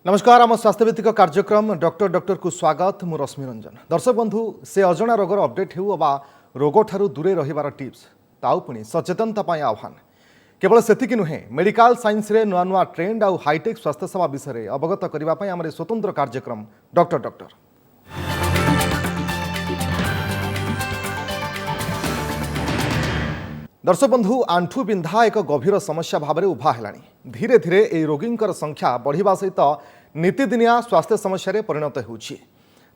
नमस्कार आम स्वास्थ्यभित्तिक कार्यक्रम डॉक्टर डॉक्टर को स्वागत मु रश्मि रंजन। दर्शक बंधु से अजणा रोगर अपडेट हो बा रोग ठारू दूरे रहिबार टिप्स ताऊ पुणी सचेतनता पाई आह्वान केवल सेतिकी नुहे मेडिकल साइंस रे नुआ नुआ ट्रेंड आउ हाईटेक स्वास्थ्य सेवा विषय अवगत करने आम स्वतंत्र कार्यक्रम डॉक्टर डॉक्टर। दर्शक बंधु आंठू बिंधा एक गभीर समस्या भाव में उभा है। धीरे धीरे यह रोगी संख्या बढ़िया सहित नीतिदिनिया स्वास्थ्य समस्या परिणत होती।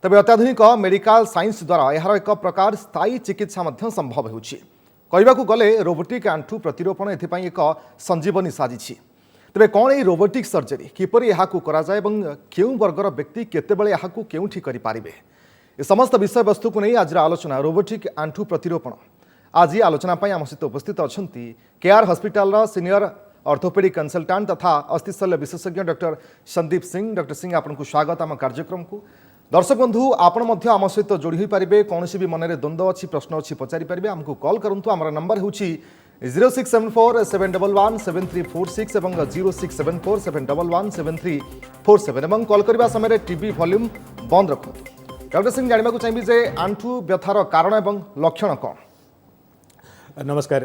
तबे अत्याधुनिक मेडिकल साइंस द्वारा यार एक प्रकार स्थायी चिकित्सा संभव होती। कहवाक गले रोबोटिक आंठू प्रतिरोपण एथिपाई एक संजीवनी साजिछि। तबे कौन यह रोबोटिक सर्जरी किपर यह क्यों वर्गर व्यक्ति केतेबेले यहाकू केउठी करि पारिबे ए समस्त विषय वस्तु को नहीं आज आलोचना रोबोटिक आंठू प्रतिरोपण। आज आलोचना आम सहित उपस्थित अच्छा KR hospital senior orthopaedic consultant तथा अस्थिशल्य विशेषज्ञ डॉक्टर संदीप सिंह। डॉक्टर सिंह आपको स्वागत आम कार्यक्रम को। दर्शक बंधु आपण आम सहित जोड़ी पारे कौन भी मन में द्वंद्व अच्छी प्रश्न अच्छी पचारि पारे आमको कॉल करूँ। आम नंबर हूँ 0674 711 7346 और 0674 711 7347 कॉल करने समय टीवी वॉल्यूम बंद रखु। डॉक्टर सिंह जानवा चाहिए जे आंठू व्यथार कारण और लक्षण कौन? नमस्कार।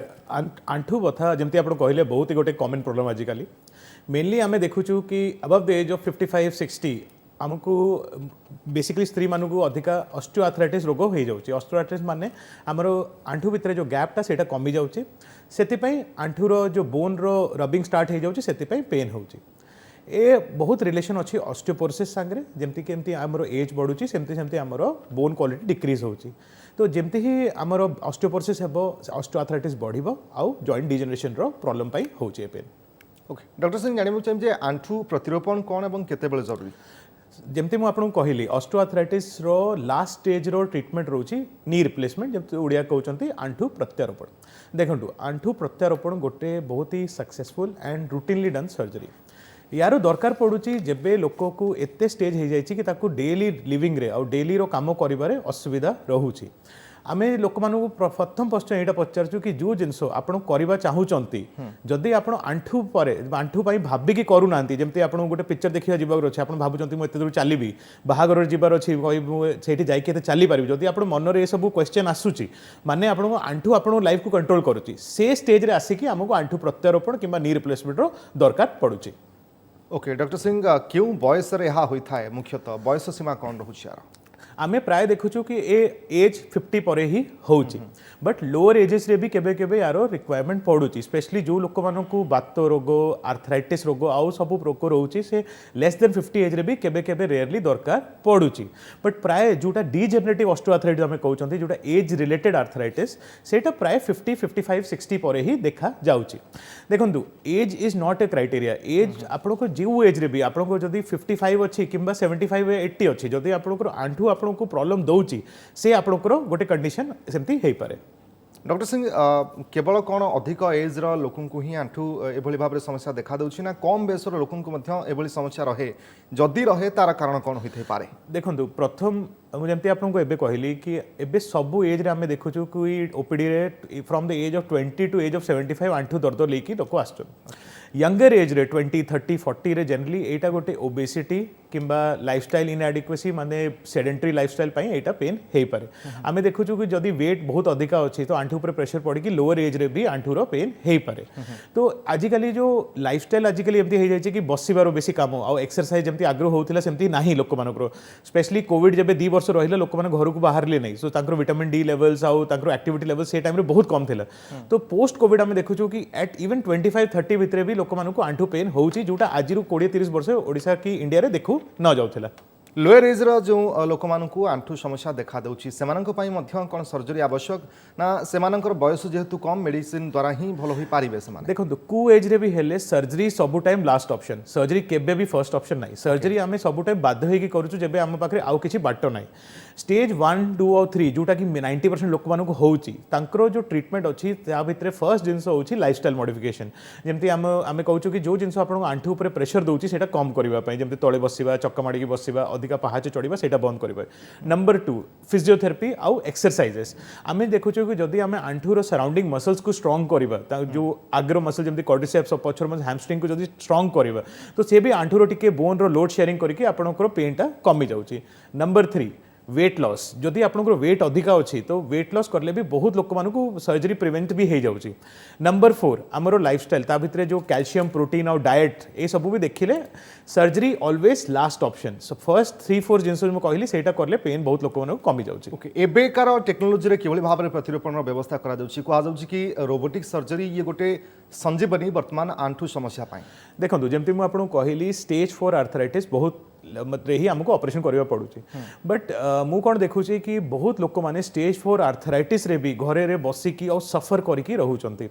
आंठू बथा जमती आप कहले बहुत ही गोटे कॉमन प्रॉब्लम आजिकल मेनली आम देखुचु कि अबव द एज ऑफ 55-60 आमको बेसिकली स्त्री मानू अधिका ऑस्टियोआर्थराइटिस रोग हो जाऊँगी। ऑस्टियोआर्थराइटिस माने आमर आंठू भितर जो गैपटा सेटा कमी जाऊँगी से आंठूर जो बोन रो रबिंग स्टार्ट हो जाऊँगी से पेन होची। ए बहुत रिलेशन अच्छी ऑस्टियोपोरोसिस सांगे जमती कि आमर एज बढ़ुची सेमती आमर बोन क्वालिटी डिक्रीज होची। तो जमती ही आमर ऑस्टियोपोरोसिस हेबो ऑस्टियोआर्थराइटिस बढ़िबो आउ जॉइंट डिजेनरेशन रो प्रॉब्लम पाई होची पेन। ओके डॉक्टर सिंह जानबो चाहिए आंठू प्रतिरोपण कौन और केतेबेले जरूरी? जमती मुझे आपको कहली ऑस्टियोआर्थराइटिस रो लास्ट स्टेज रो ट्रीटमेंट रोची नी रिप्लेसमेंट जब ओडिया कहते आंठू प्रत्यारोपण। देखो आंठू प्रत्यारोपण गोटे बहुत ही successful and routinely done surgery. यार दरकार पड़ुची जेबे लोक को एते स्टेज हो जाइए कि ताकू डेली लिविंग रे और डेली रो काम करिबारे असुविधा रहूची। आमे लोक मानू प्रथम प्रश्न यहाँ पचारचु कि जो जिनस आपन करबा चाहूचंती जदि आपन आंठू परे आंठू पई भाबी कि करू नांती जेमती आपन गोटे पिक्चर देखिया जिबार अछि आपन भाबुचंती मु एते दूर चलीबी बाहागर जिबार अछि सेठी जाई के चली पारिबी जदि आपन मन रे सब क्वेश्चन आसुची माने आपन आंठू आपन लाइफ को कंट्रोल करूची से स्टेज रे आसी कि हमको आंठू प्रत्यारोपण किंबा नी रिप्लेसमेंट रो दरकार पड़ुची। ओके डॉक्टर सिंह क्यों बयस रे यहाँ होता है मुख्यतः बयस सीमा कौन रोचे यार? आमे प्राय देखुचु कि एज 50 परे ही होची बट लोअर एजेस रे भी केबे केबे यारो रिक्वायरमेंट पड़ुची स्पेशली जो लोक मानकू बात रोग आर्थराइटिस रोग आउ सब रोग रोची से लेस देन 50 एज रे भी केबे केबे रेयरली दरकार पड़ुची। बट प्राय जोटा डीजेनरेटिव ऑस्टियोआर्थराइटिस आमे कहउचंती जोटा एज रिलेटेड आर्थराइटिस सेटा प्राय 50 55 60 परे ही देखा जाउची। देखंतु age is not a criteria. Age आपन को जो एज रे भी आपन को जदी 55 अछि किंबा 75 80 अछि जदी आपन को आंठू आपन को प्रॉब्लम दउची से आपन को गोटे कंडीशन सेमती हेई पारे। डॉक्टर सिंह केवल कौन अधिक एज लोक ही आंठू एभली भाव समस्या देखा दूसरी ना कम बयसर लोक एभली समस्या रहे जदि रहे तार कारण कौन होते पारे? देखो प्रथम मुझे आपको एबे कहली कि एबे सबू एज रे आमे देखुछु कि ओपीडी रे from the age of 20 to age of 75 आंठू दर्द लेकी लोक आसछन। यंगर एज रे 20 30 40 रे जनरली एटा गोटे ओबेसिटी किंबा लाइफस्टाइल इनएडिक्वेसी माने सेडेंटरी लाइफस्टाइल पाई एटा पेन हेई पारे। आमे देखुछु कि जदि वेट बहुत अधिका अछि तो आंठू ऊपर प्रेशर पड़ी कि लोअर एज रे भी आंठू रो पेन हेई पारे। तो आजिकली जो लाइफस्टाइल आजिकली एमती हेई जाय कि बसिबारो बेसी काम आ एक्सरसाइज जेमती आग्रह होउथिला सेमती नाही लोक मानकर स्पेशली कोविड जेबे 2 वर्ष रहिले लोक माने घर को बाहरले नहीं सो तांकर विटामिन डी लेवल्स आउ तांकर एक्टिविटी लेवल्स से टाइम रे बहुत कम थिला। तो पोस्ट कोविड आमे देखुछु कि एट इवन 25-30 भितरे भी लोक मानकू आंठू पेन होउची जोटा आजिरु 20-30 वर्ष ओडिसा की इंडिया रे देखु न जाउथिला। लोअर एज जो लोक मानकू आंठू समस्या देखा दूसरी से कौन सर्जरी आवश्यक ना से बयस जेहेतु कम मेडिसिन द्वारा ही भल हो पारे? देखो कु एज रे भी हेले सर्जरी सबु टाइम लास्ट ऑप्शन सर्जरी केबे भी फर्स्ट ऑप्शन नहीं। सर्जरी आमे सबु टाइम बाध्य होई करूछु जेबे आम पाखरे आउ किछि बाट नहीं। स्टेज 1 2 और 3 जोटा कि 90% लोक मानकू होउची तांकर जो ट्रीटमेंट अछि ता भितरे फर्स्ट जिंस होउची लाइफस्टाइल मॉडिफिकेशन जेमती आमे कहूछु कि जो जिंस आपन आंठू ऊपर प्रेशर दोउची सेटा कम करबा पई जेमती तळे बसिबा चक्का माडी बसिबा अधिका पहाच चढ़ा सेटा बंद करेंगे। नंबर 2 फिजियोथेरापी आउ एक्सरसाइजेस आम देखुँ कि जदि आम आंठूर सराउंडिंग मसल्स को स्ट्रंग करवा जो आग्र मसल जमी क्वाड्रिसेप्स पछर मसल हैमस्ट्रिंग को जदि स्ट्रंग करवा तो सी भी आंठूर टिके बोन रो लोड शेयरिंग करके आपंकर पेनटा कमी जाऊँगी। नंबर 3 वेट लॉस जदि आपंकर वेट अधिका अच्छी तो वेट लॉस करले भी बहुत लोक मानक सर्जरी प्रिवेंट भी हो जाऊँगी। नंबर 4 आमर लाइफस्टाइल ता भितर जो कैल्शियम प्रोटीन और डाएट ये सब भी देखिले surgery always last option. So first 3-4 जिनस कहली से करले पेन बहुत लोक मानक कमी जाऊँगी। ओके एबेकार टेक्नोलोजी किभली भाव में प्रतिरूपण व्यवस्था करा कहुच्छी कि रोबोटिक सर्जरी ये गोटे संजीवनी वर्तमान आंठू समस्या पाई। देखो जमती मुझे कहली स्टेज 4 आर्थराइटिस बहुत ही आमको ऑपरेशन करवा पड़ुची बट मु कौन देखुची कि बहुत लोक माने स्टेज 4 आर्थराइटिस रे भी घरे रे बसिकी और सफर करिकी रहउचंती।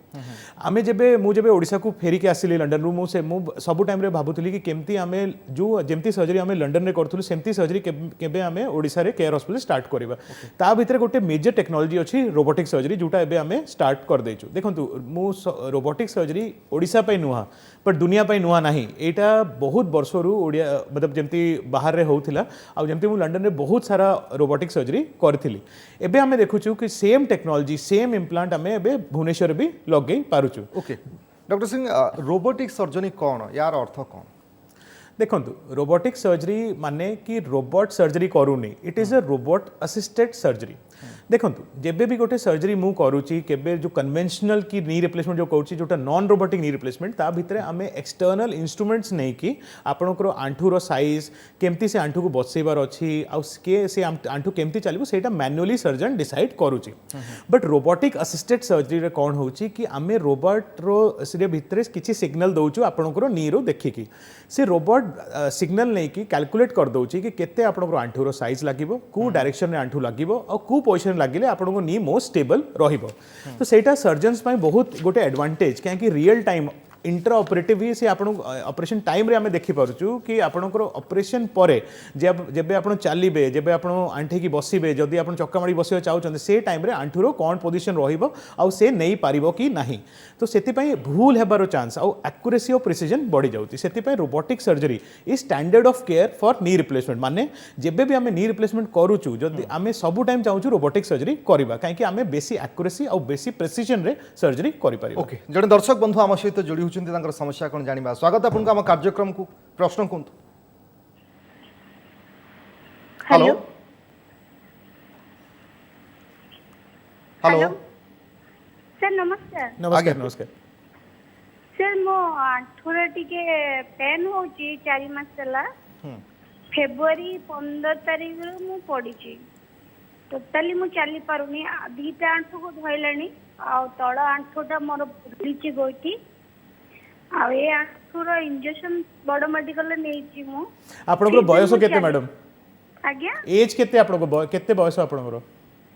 आमे जेबे मु जेबे ओडिसा को फेरिकी आसिली लंडन रु मु सब टाइम रे भाबुतली कि केमती आमे जो जेमती सर्जरी आमे लंडन रे करथुलु सेमती सर्जरी केबे आमे ओडिसा रे केयर हॉस्पिटल स्टार्ट करबा ता भितर गोटे मेजर टेक्नोलॉजी अछि रोबोटिक सर्जरी जोटा एबे आमे स्टार्ट कर देछु। देखंतु मु रोबोटिक सर्जरी ओडिसा पे नुहा बट दुनिया पे नुहा नाही एटा बहुत वर्षरु ओडिया मतलब जेमती बाहर रे होउथिला आ जेमती मु लंडन रे बहुत सारा रोबोटिक सर्जरी करथिली। एबे आमे देखुछु कि सेम टेक्नोलॉजी सेम इम्प्लांट आमे एबे भुवनेश्वर भी लगै पारुछु। Okay doctor Singh robotic surgery कौन यार अर्थ कौन? देखंतु रोबोटिक सर्जरी माने कि रोबोट सर्जरी करूनी it is a robot assisted surgery. देखंतु जेबे भी गोटे सर्जरी मु करूची केबे जो कन्वेंशनल की नी रिप्लेसमेंट जो करूची जोटा नॉन रोबोटिक नी रिप्लेसमेंट ता भितरे आमे एक्सटर्नल इंस्ट्रूमेंट्स नै कि आपनकर आंठूर साइज केमती से आंठू को बसेबार अछि आ के से आंठू केमती चलिबो सेटा मैन्युअली सर्जन डिसाइड करूची। बट रोबोटिक असिस्टेड सर्जरी रे कोन होची कि आमे रोबोट रो से भितरे किछि सिग्नल दउछु आपनकर नी रो देखिकी से रोबोट सिग्नल नै कि कैलकुलेट कर दउची कि केते आपनकर आंठूर साइज लागिबो को डायरेक्शन रे आंठू लागिबो और को पोजिशन लगे आपको नी मोस्ट स्टेबल रहिबो। तो सेटा सर्जन्स पाई बहुत गोटे एडवांटेज कहीं रियल टाइम इंट्रा ऑपरेटिव ही से आपण ऑपरेशन टाइम रे आमे देखि पारुछु कि आपणकर ऑपरेशन परे जेबे आपण चलिबे जेबे आपण आंठी की बसिबे जदि आपण चक्का मारी बसिबे चाहउछन से टाइम रे आंठुरो कोन पोजीशन रहिबो आ से नै पारिबो कि नाही तो सेति पई भूल हेबारो चांस आ एक्यूरेसी और प्रिसिजन बढ़ी जाउती। सेति पई robotic surgery is standard of care for knee replacement माने जेबे भी आमे नी रिप्लेसमेंट करूछु जदि आमे सब टाइम चाहउछु रोबोटिक सर्जरी करबा काहे कि आमे बेसी एक्यूरेसी और बेसी प्रिसिजन रे सर्जरी करि पारिबो। ओके जने दर्शक बंधु आम सहित जोड़ी समस्या कौन जाना स्वागत आपन आम कार्यक्रम को प्रश्न कहतु। हेलो हेलो सर नमस्कार। नमस्कार नमस्कार सर मो आंठुरा टिके पेन होची 4 मास चला फेब्रुआरी 15 तारिख रो मु पड़ी टोटाली मु चली पारुनी दीटा आंठू को धइलानी आ तळ आंठूटा मोर फुलिची गोइठी आ ए आंठूर इंजेक्शन बड़ मेडिकल नेची मु। आपनकर बयस केते मैडम? आज्ञा एज केते आपनकर केते बयस आपनकर?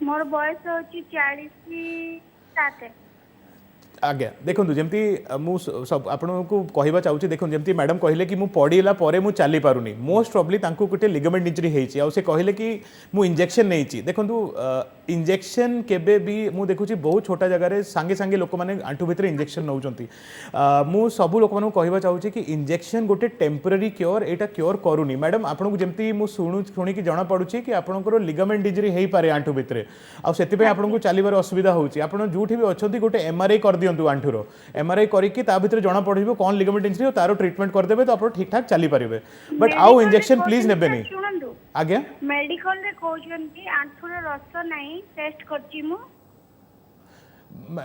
मोर बयस होची 47। आज्ञा देखो जमती मु सब आपन को कहवा चाहूँ देखो जमती मैडम कहले कि मु पड़ीला परे मु चली पारुनी मोस्ट प्रॉब्ली तांको गोटे लिगामेंट इंजरी हेची आ से कहले कि मु इंजेक्शन नेची देखो इंजेक्शन केबे भी मु देखुची बहुत छोटा जगह रे सांगे सांगे लोक माने आंठू भितर इंजेक्शन नउचंती मु सब लोक माने कहवा चाहूँ कि इंजेक्शन गोटे टेम्पररी क्योर एटा क्योर करूनी मैडम आपन को जमती मु शुणी कि जना पड़ुची कि आपनकर लिगामेंट इंजरी हेई पारे आंठू भितर आ सेति पे आपन को चलीबार असुविधा होची आपन जोठी भी अछंती गोटे एमआरआई कर दियंतु आंठूर एमआरआई करिकि ता भितर जना पड़िबो कोन लिगामेंट इंजरी तारो ट्रीटमेंट कर देबे तो आपन ठीक ठाक चली पारिबे बट आउ इंजेक्शन प्लीज नेबे नहीं। आज्ञा मेडिकल रे कहउछंती आंठूर रस नाही टेस्ट करची मु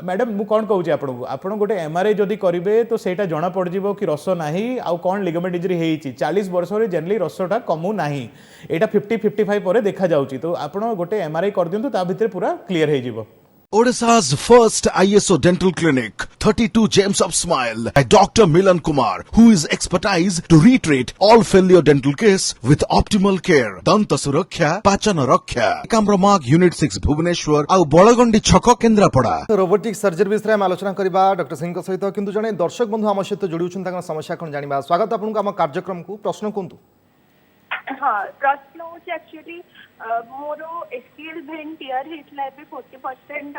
मैडम मु कौन कहूँ आपन गोटे एमआरआई जदि करेंगे तो सेटा जना पड़ जाव कि रस ना आउ कौन लिगामेंट इंजरी होती 40 वर्ष में जेनरली रसटा कमु ना एटा 50-55 पर देखा जाउची तो आपन गोटे एमआरआई कर दियंतु ता भितर पूरा क्लियर हो जिवो। Odisha's first ISO dental clinic, 32 Gems of Smile, by Dr. Milan Kumar, who is expertise to retreat all failure dental case with optimal care. Danta Suraksha, Pachana Raksha, Kamramag Unit 6 Bhubaneswar, ଆଉ ବଳଗଣ୍ଡି ଛକ Kendrapara. Robotic surgery विषय में आलोचना करबा doctor Singh सहित किंतु जने दर्शक बंधु आम सहित जोड़ी होछन ताकर समस्या कोन जानिबा स्वागत आपन आम कार्यक्रम को प्रश्न कहतु। हाँ प्रश्न होची एक्चुअली मोर एससीएल भेन टीआर हेतला बे 40%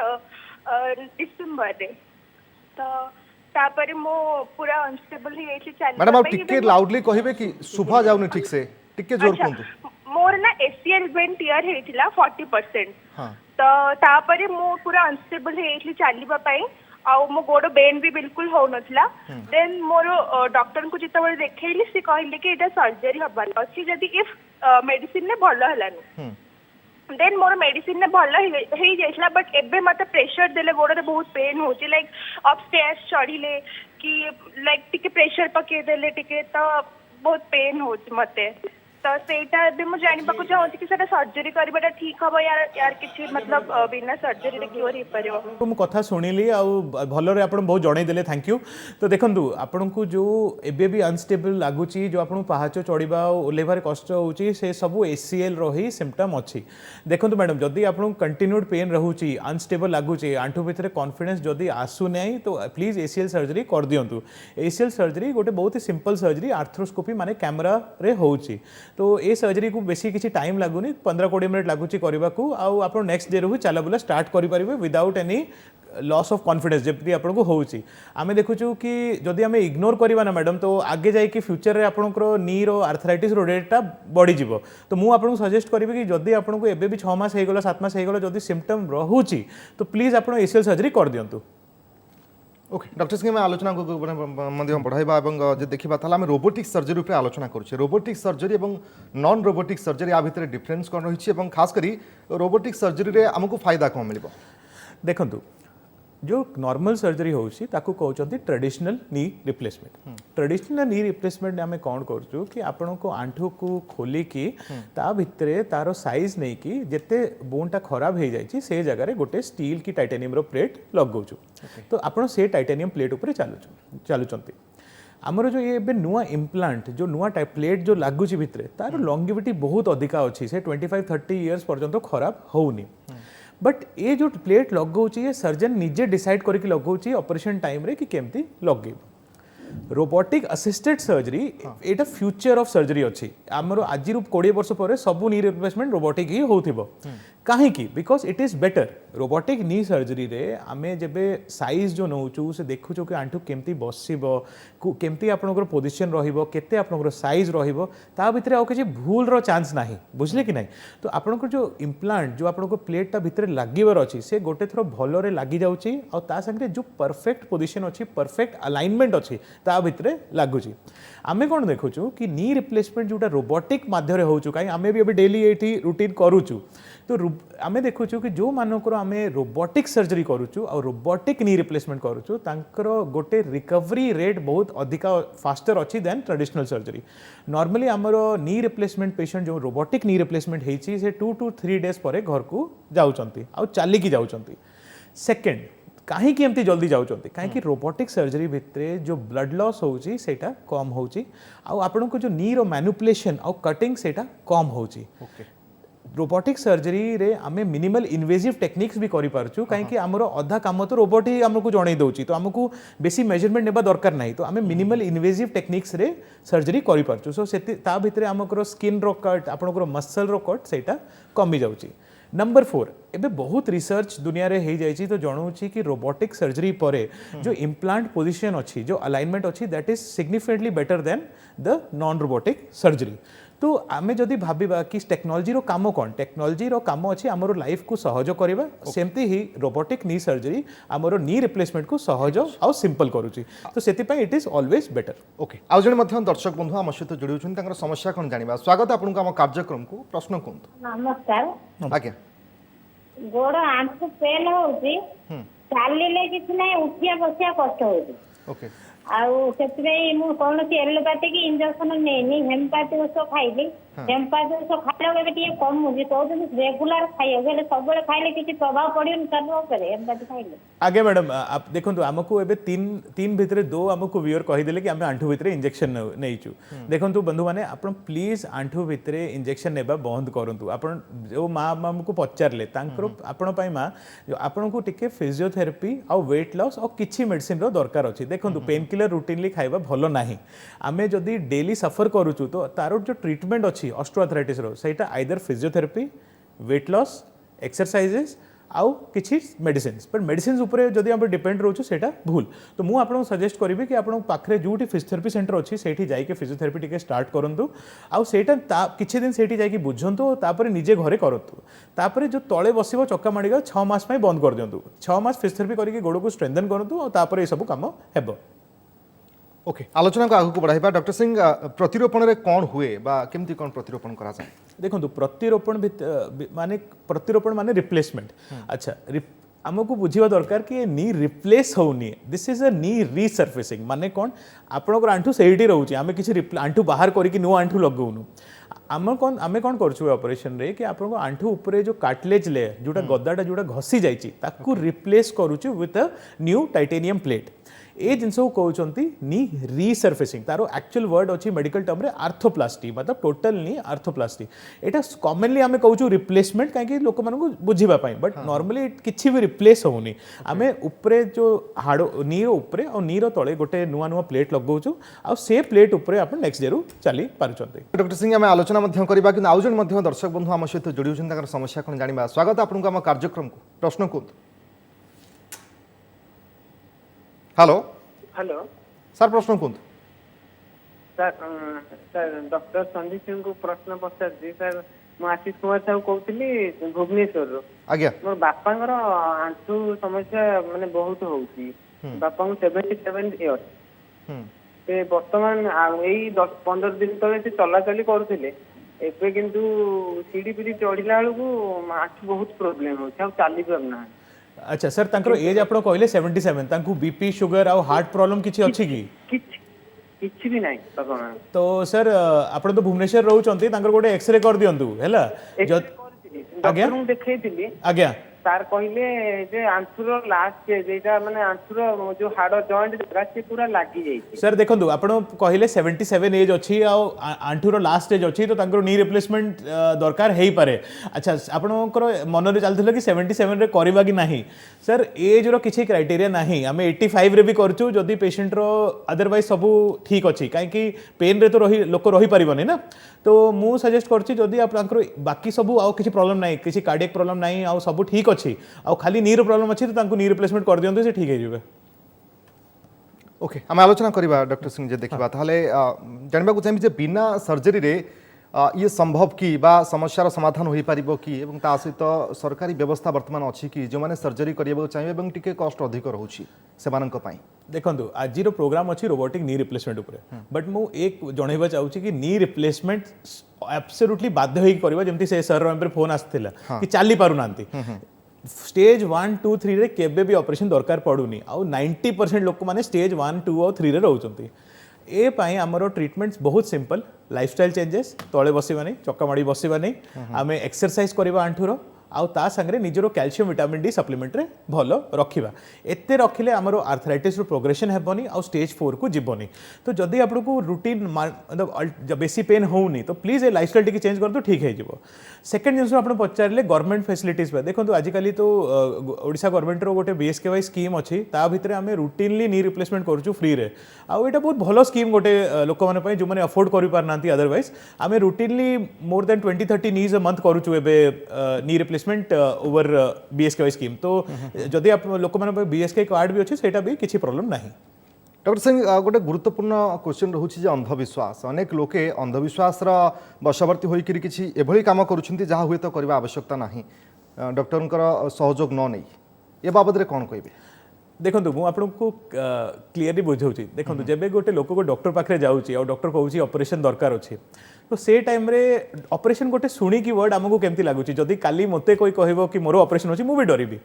डिसेंबर रे तो तापरे मो पूरा अनस्टेबल हे एठी चली मैडम आप टिके लाउडली कहिबे कि सुभा जाउनी ठीक से टिके जोर कहतु। मोर ना एसीएल वेन टियर हेइथिला 40%। हाँ तो तापरे मु पूरा अनस्टेबल हेइथली चालिबा पई आउ मो गोड़ बेन भी बिल्कुल हो नथला। देन मोर डॉक्टर को जितबे देखैली से कहले कि एटा सर्जरी हबार अछि जदी इफ मेडिसिन ने भलो हलानी। देन मोर मेडिसिन ने भलो हेई जाइछला बट एबे मते प्रेशर देले गोड़ रे बहुत पेन होची लाइक अपस्टेयर्स चढ़िले कि लाइक टिके प्रेशर पके देले टिके तो बहुत पेन होची मते। तो सेटा भी मु जानि बाको चाहूची कि सेटा सर्जरी करबाटा ठीक हबो यार किछि मतलब बिना सर्जरी रे क्योर हे परियो। तो मु कथा सुनिली आ भलो रे आपण बहुत जणै देले थैंक यू। तो देखंतु आपण को जो एबे भी अनस्टेबल लागुची जो आपण पहाच चढ़िबा ओलेभार कष्ट होची से सब एसीएल रही सिम्पटम अछि। देखंतु मैडम जदी आपण कंटिन्यूड पेन रहूची अनस्टेबल लागुची आंठू भितरे कॉन्फिडेंस जदी आसु नै तो प्लीज एसीएल सर्जरी कर दियंतु। एसीएल सर्जरी गोटे बहुत ही सिंपल सर्जरी आर्थ्रोस्कोपी माने कैमरा रे होची। तो ये सर्जरी को बेसी किसी टाइम लगुनि 15-20 मिनट लगुच करने को आप नेक्स्ट डे रू चला बुला स्टार्ट करेंगे without any loss of confidence जबकि आपको होची। आमे देखुचु कि जदि आमे इग्नोर करबा ना मैडम तो आगे जाई कि फ्यूचर रे आपनकर नी रो आर्थराइटिस रो डेटा बढ़ी जिवो। तो मु आपन सजेस्ट करिबे कि जदि आपनको एबे भी 6 मास हे गेलो 7 मास हे गेलो जदि सिम्पटम रहूची तो प्लीज आपण एसीएल सर्जरी कर दियंतु। ओके डॉक्टर सिंह में आलोचना को बढ़ाइबा एवं जे देखिबा ताला हम रोबोटिक सर्जरी ऊपर आलोचना करूछे। रोबोटिक सर्जरी एवं नॉन रोबोटिक सर्जरी आ भितर डिफरेंस कोन रहिछि एवं खास करी रोबोटिक सर्जरी रे हमको फायदा कोन मिलिबो? देखंतु जो नॉर्मल सर्जरी होउछि ताकू कहउचंती traditional knee replacement. Traditional knee replacement आमे कोन करछु कि आपण को आंठू को खोली की ता भितरे तारो साइज नै कि जेते बोनटा खराब हे जायछि से जगह रे गोटे स्टील की टाइटेनियम रो प्लेट लगौछु। तो आपण से टाइटेनियम प्लेट ऊपर चालुचंती। आमर जो ये एबे नुआ इम्प्लांट जो नुआ टाइप प्लेट जो लागुची भितरे तार लॉन्गिविटी बहुत अधिका अछि से 25-30 इयर्स पर्यंत खराब होउनी। बट ये जो प्लेट लगौची ये सर्जन निजे डिसाइड करके लगौची ऑपरेशन टाइम रे कि केमती लगे। Robotic assisted surgery Etah future of surgery अछि। हमर आज 20 वर्ष पर सब नी रिप्लेसमेंट रोबोटिक ही होथिबो। काहे कि because it is better. Robotic knee surgery रे आमे जेबे साइज जो नौचु से देखुचो कि आंठू केमती बसिबो केमती आपनकर पोजीशन रहिबो केते आपनकर साइज रहिबो ता भितरे आ किछि भूल रो चांस नाही बुझले कि नाही। तो आपनकर जो इम्प्लांट जो आपनको प्लेट ता भितरे लागिवर अछि से गोटे थरो भलो रे लागि जाउची आ ता संगे जो परफेक्ट पोजीशन अछि परफेक्ट अलाइनमेंट अछि ता भितरे लागुची। आमे कोन देखुचु कि नी रिप्लेसमेंट जोटा रोबोटिक माध्यम होउचु काई आमे भी अभी डेली एठी रूटीन करूचु। तो आमे देखुचु कि जो मानकर आमे रोबोटिक सर्जरी करूचु और रोबोटिक नी रिप्लेसमेंट करूचु तांकर गोटे रिकवरी रेट बहुत अधिका फास्टर अछि देन ट्रेडिशनल सर्जरी। नॉर्मली आमर नी रिप्लेसमेंट पेशेंट जो रोबोटिक नी रिप्लेसमेंट हेछि से 2 to 3 डेज परे घर को जाउचंती आ चाली की जाउचंती। सेकंड कहीं एमती जल्दी जाउचंती कहीं रोबोटिक सर्जरी भितरे जो ब्लड लॉस होउची सेटा कम होउची आ आपन को जो नी रो मैनिपुलेशन और कटिंग सेटा कम होउची। रोबोटिक सर्जरी रे आमे मिनिमल इन्वेजिव टेक्निक्स भी करि पारछु काहे कि हमरो अधा काम तो रोबोट ही हमको जणै दउची। तो हमको बेसी मेजरमेंट नेबा दरकार नाही। तो आमे मिनिमल इन्वेजिव टेक्निक्स रे सर्जरी करि पारछु। सो सेति ता भितरे हमको स्किन रो कट आपनकर मसल रो कट सेटा कमी जाउची। नंबर 4 एबे बहुत रिसर्च दुनिया रे हे जायछि तो जणौछि कि रोबोटिक सर्जरी परे जो इम्प्लांट पोजीशन अछि जो अलाइनमेंट अछि that is significantly better than the non robotic surgery. तो आमे जदि भाबिबा कि टेक्नोलॉजी रो काम कोन टेक्नोलॉजी रो काम अछि हमरो लाइफ को सहज करबा सेमती ही रोबोटिक नी सर्जरी हमरो नी रिप्लेसमेंट को सहज और सिंपल करूछि। तो सेति पय it is always better. Okay आ जण मध्य दर्शक बंधु हम सहित जोड़ी होछन तांकर समस्या कोन जानिबा। स्वागत आपन को हम कार्यक्रम को प्रश्न कोन। नमस्कार आज्ञा गोड़ आंठू पेन होउची चालिले किछ नै उठिया बसिया कष्ट होउची। ओके आउ सेतबे मु कोनोसी एलोपैथिक इंजेक्शन नेनी हेमोपैथिक औषध खाइली हेमोपैथिक औषध खाइले बेटी कम मुझे तो रेगुलर खाइयो गेले सबले खाइले किछ प्रभाव पडियो सर्व करे हेमोपैथिक खाइले। आगे मैडम आप देखंतु हमको एबे तीन भितरे दो हमको व्यूअर कहि देले कि हम आंठू भितरे इंजेक्शन नैचु। देखंतु बंधु माने आपण प्लीज आंठू भितरे इंजेक्शन नेबा बंद करंतु। आपण जो मां हमको पचारले तांकर आपण पई मां आपण को टिके फिजियोथेरेपी आ वेट लॉस और किछि मेडिसिन रो दरकार अछि। देखंतु पेन किलर रूटीनली खाइबा भलो नाही। आमे जदी डेली सफर करूचु तो तारो जो ट्रीटमेंट अछि ऑस्टियोआर्थराइटिस रो सेटा either physiotherapy weight loss exercises आउ किछि मेडिसिन्स बट मेडिसिन्स उपरे जदि हम डिपेंड रोचु सेटा भूल तो मु आपन सजेस्ट करिबे कि आपन पाखरे जोटी फिजियोथेरेपी सेंटर अछि सेठी जाई के फिजियोथेरेपी टिके स्टार्ट करंतु आउ सेटा किछि दिन सेठी जाई कि बुझंतु तापर निजे घरे करंतु तापर जो तळे बसिबो चक्का माडिगा 6 मास पय बंद कर दियंतु 6 मास फिजियोथेरेपी करिके गोड़ को स्ट्रेंथन करंतु और तापर ए सब काम हेबो। ओके आलोचना को आगू बढ़ाइबा डॉक्टर सिंह प्रतिरोपण रे कौन हुए बा केमती कौन प्रतिरोपण करा जाए देखो प्रतिरोपण माने प्रतिरोपण माने रिप्लेसमेंट अच्छा आमको बुझा दरकार कि नी रिप्लेस होनी this is a knee resurfacing माने कौन आपनकर आंठू सेठी रहउची आमे किछि आंठू बाहर करिक नो आंठू लगौनु आमे कौन करछु ऑपरेशन रे कि आपनको आंठू ऊपर जो कार्टिलेज लेयर जोटा गद्दाटा जोटा घसी जाइछि ताकू रिप्लेस करूछु with a new titanium plate ए जिनस को कहउचंती नी रिसर्फेसिंग तारो एक्चुअल वर्ड अछि मेडिकल टर्म रे आर्थोप्लास्टी मतलब टोटल नी आर्थोप्लास्टी एटा कॉमनली आमे कहउछु रिप्लेसमेंट काहे कि लोक मानको बुझिबा पई बट नॉर्मली किछि भी रिप्लेस होउनी आमे ऊपरे जो हाडो नी रो ऊपरे और नी रो तळे गोटे नुवा नुवा प्लेट लगौछु आ से प्लेट ऊपरे आपण नेक्स्ट जेरू चली पारुचंती। डॉक्टर सिंह आम आलोचना मध्य करबा कि आउ जन मध्य दर्शक बंधु आम सहित जोड़ी होछन ताकर समस्या कोन जानिबा स्वागत आपनको आम कार्यक्रम को प्रश्न को हेलो हेलो सर प्रश्न को sir sir doctor Sandeep Singh को प्रश्न पचार सर मु आशीष कुमार साहू कहती भुवनेश्वर आज्ञा मोर बापांगर आंठू समस्या माने बहुत होउची बापा को 77 इयर्स ते वर्तमान एई 10-15 दिन तले से चलाचली करूथिले एबे किंतु सीढ़ी पीढ़ी चढ़िला बेलू आंठू बहुत प्रोब्लेम होउची आ चली परना। अच्छा सर तांकर एज आपण कहले 77 तांकु बीपी शुगर और हार्ट प्रॉब्लम किछि अछि की किछि भी नाही बाबा तो सर आपण तो भुवनेश्वर रहउचंती तांकर गोटे एक्सरे कर दियंतु हैला आज्ञा देखैतिली आज्ञा तार कहले जे आंठूर लास्ट स्टेज एटा माने आंठूर जो हाड़ जॉइंट जगह से पूरा लागी जाई सर देखंतु आपण कहले 77 एज अछि आ आंठूर लास्ट स्टेज अछि तो तांकर नी रिप्लेसमेंट दरकार हेई पारे। अच्छा आपणकर मन रे चलथिले कि 77 रे करबा कि नाही सर एज रो किछि क्राइटेरिया नाही हमें 85 रे भी करछु जदी पेशेंट रो अदरवाइज सब ठीक अछि काहे कि पेन रे तो रही लोक रही परिबनी ना तो मु सजेस्ट करछि जदी आपनकर बाकी सब आ किछि प्रॉब्लम नाही किछि कार्डियक प्रॉब्लम नाही आ सब ठीक अछि आ खाली नी रो प्रॉब्लम अछि तो तांको नी रिप्लेसमेंट कर दियंतु से ठीक हे जिवे। ओके आम आलोचना करबा डॉक्टर सिंह जे देखबा ताले जानबा को चाहिए जे बिना सर्जरी रे ये संभव कि बा समस्यार समाधान हो पारिबो कि एवं ता सहित सरकारी व्यवस्था वर्तमान अछि कि जो माने सर्जरी करिबो चाहिए एवं टिके कॉस्ट अधिक रहउछि सेमानक पई देखंतु आज रो प्रोग्राम अछि रोबोटिक नी रिप्लेसमेंट ऊपर बट मु एक जणैबा चाहूछि कि नी रिप्लेसमेंट एब्सोल्युटली बाध्य होई करबा जेमति से सर रो फोन आस्थिला कि चाली पारु नांती स्टेज 1 2 3 रे केबे भी ऑपरेशन दरकार पडुनी आ 90% लोक माने स्टेज 1 2 और 3 रे रहउचंती ए पाई हमरो ट्रीटमेंट्स बहुत सिंपल लाइफस्टाइल चेंजेस तळे बसिबानी चक्का माडी बसिबानी आमे एक्सरसाइज करबा आंठुरो आउ ता संगे निजरो कैल्शियम विटामिन डी सप्लीमेंट रे भलो रखिबा एते रखिले हमरो आर्थराइटिस रो प्रोग्रेशन हेबनी आउ स्टेज 4 को जिबनी तो जदी आपको रूटीन मतलब बेसी पेन होउनी तो प्लीज ए लाइफस्टाइल टिके चेंज कर दो ठीक हे जिवो। सेकंड जिंस आपण पचारले गवर्नमेंट फैसिलिटीज पे देखंतु आजिकली तो ओडिशा गवर्नमेंट रो गोटे बीएसकेवाई स्कीम अछि ता भितरे हमें रूटीनली नी रिप्लेसमेंट करछु फ्री रे आउ एटा बहुत भलो स्कीम गोटे लोक माने पई जो माने अफोर्ड करि पार नांती अदरवाइज हमें routinely more than 20-30 knees a month करछु एबे knee replacement over BSKY scheme तो जदी आप लोक माने बीएसके कार्ड भी अछि सेटा भी किछि प्रॉब्लम नाही। डॉक्टर सिंह गोटे गुरुत्वपूर्ण क्वेश्चन रोचे जे अंधविश्वास अनेक लोके अंधविश्वास वशवर्ती होकर किसी एभली काम करुछंती जहाँ हुए तो करबा आवश्यकता नाही डॉक्टरंकर सहयोग न नहीं ए बाबद रे कौन कहबे देखंतु मु आपको क्लियरली बुझाऊँ देखंतु जेबे गोटे लोक को डॉक्टर पाखे जाऊँगी और डॉक्टर कहूँ ऑपरेशन दरकार अच्छे तो से टाइम रे ऑपरेशन गोटे शुणिकी वर्ड आमको केमती लगुच जदि काली मते कोई कहबो कि मोर ऑपरेशन होची मु भी डरिबी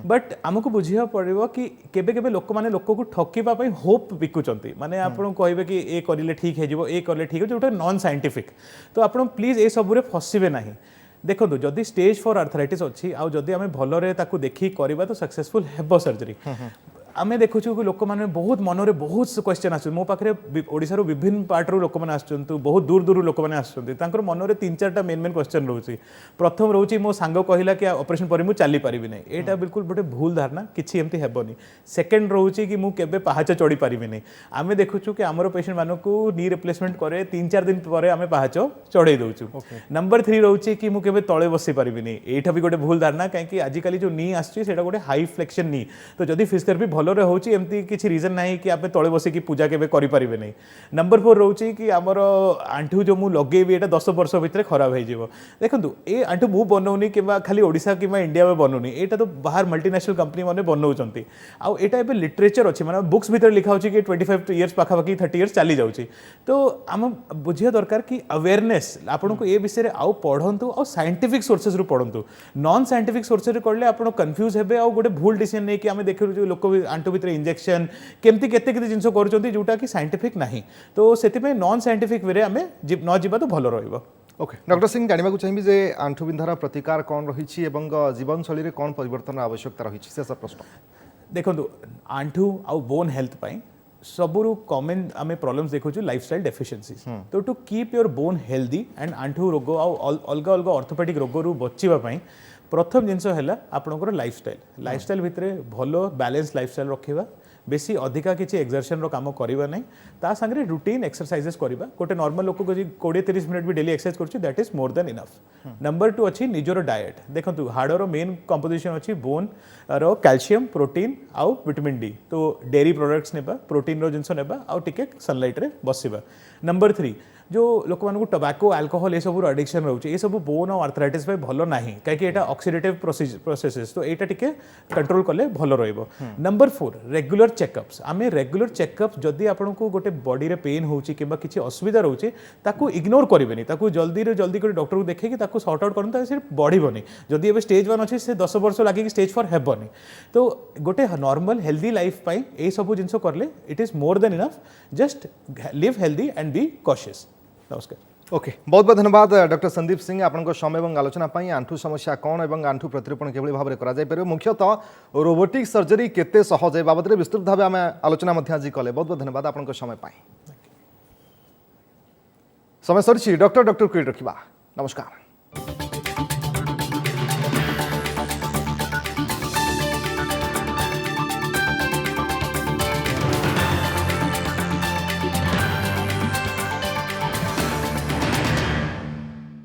बट आमको बुझिया पड़िबो कि केबे केबे लोक माने लोक को ठकीबा पई होप बिकुचंती माने आपण कहबे कि ए करिले ठीक हे जिवो ए करले ठीक हो जोटा नॉन साइंटिफिक तो आपण प्लीज ए सब रे फसिबे नाही। देखो जदि स्टेज 4 आर्थराइटिस अच्छी आउ जदि आम भलरे ताकू देखी करबा तो सक्सेसफुल हेबो सर्जरी आमे देखु कि लोक मैंने बहुत मनरे बहुत क्वेश्चन आस मो पाखे ओडिशार विभिन्न पार्टरू लोक मैंने आसुँच बहुत दूर दूर लोक मैंने आसुँच मनरे 3-4टा मेन मेन क्वेश्चन रोचे प्रथम रोचे मो सांग कहला कि ऑपरेशन पर चली पारि नहीं यहाँ बिल्कुल गोटे भूल धारणा किसी एमती हेबनी सेकेंड रोचे कि मुझे पाहाच चढ़ी पारि नहीं आम देखुचु कि आमर पेशेंट मानक नी रिप्लेसमेंट करे 3-4 दिन पर आम पाहाच चढ़े दौचु नंबर 3 रोचे कि मुझे तले बसी पारि नहीं यहाँ भी गोटे भूल धारणा कहीं आजिकल जो नी आसुँच गोटे हाई फ्लेक्शन नी तो जदि फिजियोथेरेपी भलरे होची एमती किसी रीजन नहीं कि आप तले बसिकी पूजा केबे करि परिबे नहीं नंबर 4 रोची कि आमर आंठू जो मु लगेबी एटा 10 वर्ष भितर खराब हो जिवो देखंतु ए आंठू मु बनौनी किबा खाली ओडिसा किबा इंडिया में बनौनी एटा तो बाहर मल्टीनेशनल कंपनी माने बनौचंती आ एटा एबे लिटरेचर अछि माने बुक्स भीतर लिखा होची कि 25 इयर्स पाखा पाखी 30 इयर्स चली जाउची तो आम बुझिया दरकार कि अवेयरनेस आपन को ए विषय रे आउ पढंतु आ साइंटिफिक सोर्सेस रु पढंतु नॉन साइंटिफिक सोर्सेस रे करले आपन कंफ्यूज हेबे आ गोटे भूल डिसीजन नै कि आमे देखिरु जो लोक आंठू भीतर इंजेक्शन केमती केते केते जिंस करूचंती जोटा कि साइंटिफिक नाही तो सेति पे नॉन साइंटिफिक वे रे आमे न जिबा तो भलो रहइबो ओके डॉक्टर सिंह जानिबा चाहिए जे आंठू बिंधार प्रतिकार कौन रही एवं जीवन शैली रे कौन परिवर्तन आवश्यकता रही शेष प्रश्न देखो आंठू आउ बोन हेल्थ पाई सबुरु कॉमन आमे प्रॉब्लम्स देखुछु लाइफस्टाइल डेफिशिएंसीज तो to keep your bone healthy and आंठू रोग आउ अलग अलग ऑर्थोपेडिक रोग रु बचिबा पाई प्रथम जिनस है आपंकर लाइफस्टाइल भितर भलो बैलेंस लाइफस्टाइल रखा बेसी अधिका किसी एक्सरसन रो काम करवा नहीं ता संगे रूटीन एक्सरसाइजेस करवा गोटे नॉर्मल लोक को 20-30 मिनट भी डेली एक्सरसाइज करछि that is more than enough number 2 अच्छी निजर डाएट देखो हाड़ मेन कंपोजिशन अच्छी बोन रो कैल्शियम प्रोटीन आउ विटामिन डी तो डेयरी प्रोडक्ट्स नेबा प्रोटीन रो जिनस नेबा आउ टिके सनलाइट रे बसिबा नंबर 3 जो लोक मानक टोबैको अल्कोहल ये सब एडिक्शन रोचे ये सब बोन और आर्थराइटिस पे भलो नाही काहे कि एटा ऑक्सीडेटिव प्रोसेसेस तो एटा टिके कंट्रोल कले भलो रहइबो नंबर 4 रेगुलर चेकअप्स आमे रेगुलर चेकअप जदि आपन को गोटे बॉडी रे पेन होची किबा किछि असुविधा रोचे ताकू इग्नोर करिवेनी ताकू जल्दी रे जल्दी कर डॉक्टर को देखे कि ताकू सॉर्ट आउट करन ता सिर्फ बढ़िबोनी जदि एबे स्टेज 1 अछि से 10 वर्ष लागि कि स्टेज 4 हेबोनी तो गोटे नॉर्मल हेल्दी लाइफ पई ए सब जिंसो करले it is more than enough just live healthy and be cautious नमस्कार ओके बहुत बहुत धन्यवाद डॉक्टर संदीप सिंह आपन समय और आलोचना पाई आंठू समस्या कौन और आंठू प्रतिरूपण किभली भाव में करा मुख्यतः रोबोटिक सर्जरी केते सहज बाबद विस्तृत भाव आम आलोचना आज कले बहुत बहुत धन्यवाद आपन समय पाई समय सरी डॉक्टर क्विट रखा नमस्कार।